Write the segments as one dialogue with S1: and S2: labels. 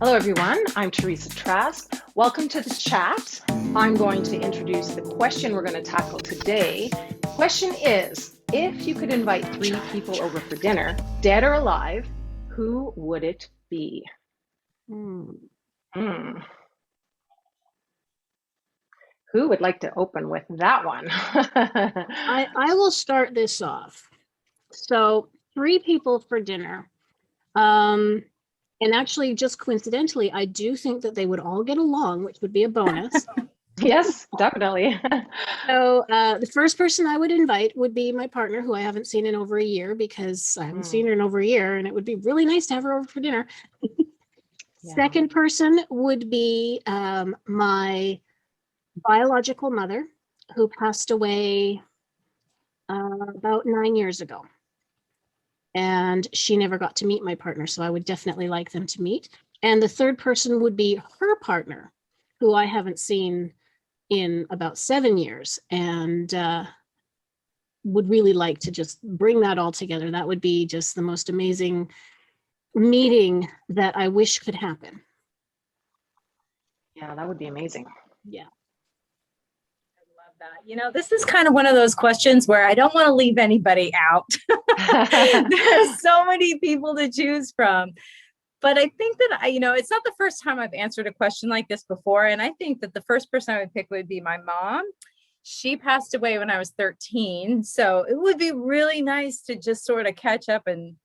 S1: Hello, everyone. I'm Teresa Trask. Welcome to the chat. I'm going to introduce the question we're going to tackle today. The question is, if you could invite three people over for dinner, dead or alive, who would it be?
S2: Hmm.
S1: Hmm. Who would like to open with that one?
S2: I will start this off. So three people for dinner. And actually, just coincidentally, I do think that they would all get along, which would be a bonus.
S1: Yes, definitely.
S2: So the first person I would invite would be my partner, who I haven't seen in over a year because I haven't seen her in over a year, and it would be really nice to have her over for dinner.
S1: Yeah.
S2: Second person would be my biological mother, who passed away about 9 years ago. And she never got to meet my partner, so I would definitely like them to meet. And the third person would be her partner, who I haven't seen in about 7 years, and would really like to just bring that all together. That would be just the most amazing meeting that I wish could happen.
S1: Yeah, that would be amazing.
S2: Yeah.
S3: Love that. This is kind of one of those questions where I don't want to leave anybody out. There's so many people to choose from. But I think that, it's not the first time I've answered a question like this before. And I think that the first person I would pick would be my mom. She passed away when I was 13. So it would be really nice to just sort of catch up and,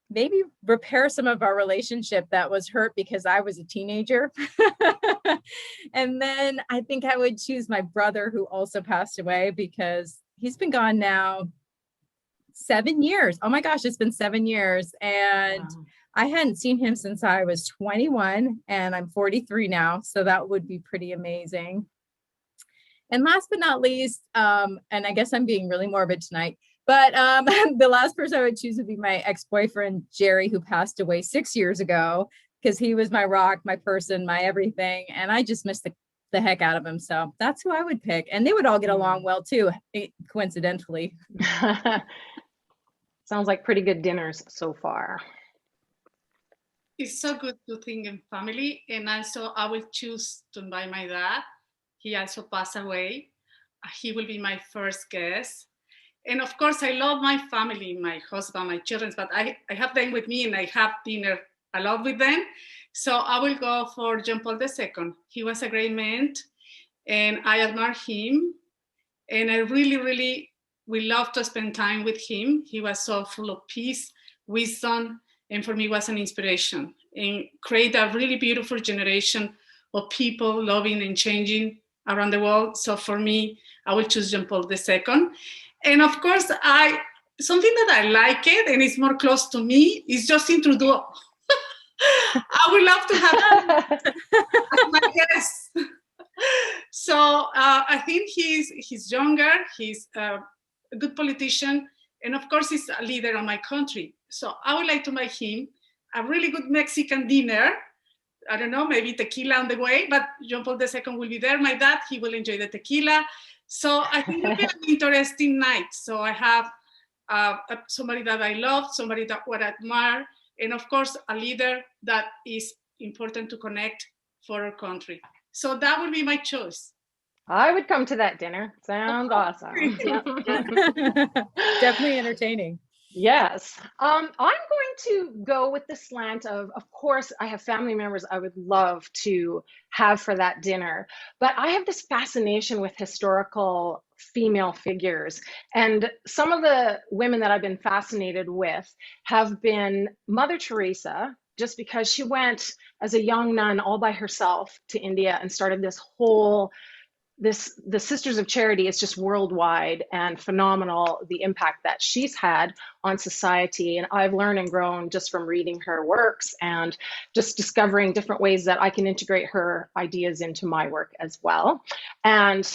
S3: maybe repair some of our relationship that was hurt because I was a teenager. And then I think I would choose my brother, who also passed away, because he's been gone now 7 years. Oh my gosh, it's been 7 years. And
S1: Wow.
S3: I hadn't seen him since I was 21, and I'm 43 now. So that would be pretty amazing. And last but not least, and I guess I'm being really morbid tonight, but the last person I would choose would be my ex-boyfriend, Jerry, who passed away 6 years ago, because he was my rock, my person, my everything. And I just missed the heck out of him. So that's who I would pick. And they would all get along well, too, coincidentally.
S1: Sounds like pretty good dinners so far.
S4: It's so good to think in family. And also, I will choose to invite my dad. He also passed away. He will be my first guest. And of course, I love my family, my husband, my children, but I have them with me and I have dinner a lot with them. So I will go for John Paul II. He was a great man and I admire him. And I really, really, we love to spend time with him. He was so full of peace, wisdom, and for me was an inspiration and create a really beautiful generation of people loving and changing around the world. So for me, I will choose John Paul II. And of course, something that I like it and it's more close to me is Justin Trudeau. I would love to have my guest. So I think he's younger, he's a good politician, and of course he's a leader of my country. So I would like to make him a really good Mexican dinner. I don't know, maybe tequila on the way, but John Paul II will be there. My dad, he will enjoy the tequila. So I think it'll be an interesting night. So I have somebody that I love, somebody that I admire, and of course, a leader that is important to connect for our country. So that would be my choice.
S1: I would come to that dinner. Sounds awesome.
S3: Definitely entertaining.
S1: Yes. I'm going to go with the slant of course, I have family members I would love to have for that dinner, but I have this fascination with historical female figures. And some of the women that I've been fascinated with have been Mother Teresa, just because she went as a young nun all by herself to India and started the Sisters of Charity is just worldwide and phenomenal, the impact that she's had on society. And I've learned and grown just from reading her works and just discovering different ways that I can integrate her ideas into my work as well. And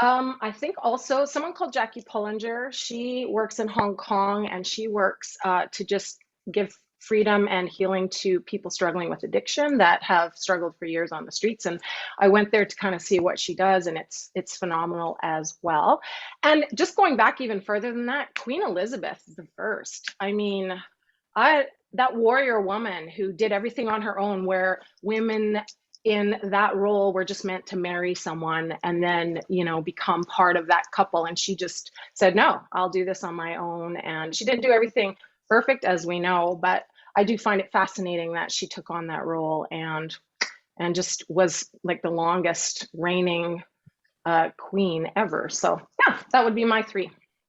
S1: I think also someone called Jackie Pullinger, she works in Hong Kong and she works to just give freedom and healing to people struggling with addiction that have struggled for years on the streets. And I went there to kind of see what she does, and it's phenomenal as well. And just going back even further than that, Queen Elizabeth the First. I mean, that warrior woman who did everything on her own, where women in that role were just meant to marry someone and then, you know, become part of that couple. And she just said, no, I'll do this on my own. And she didn't do everything perfect, as we know, but I do find it fascinating that she took on that role and just was like the longest reigning queen ever. So yeah, that would be my three.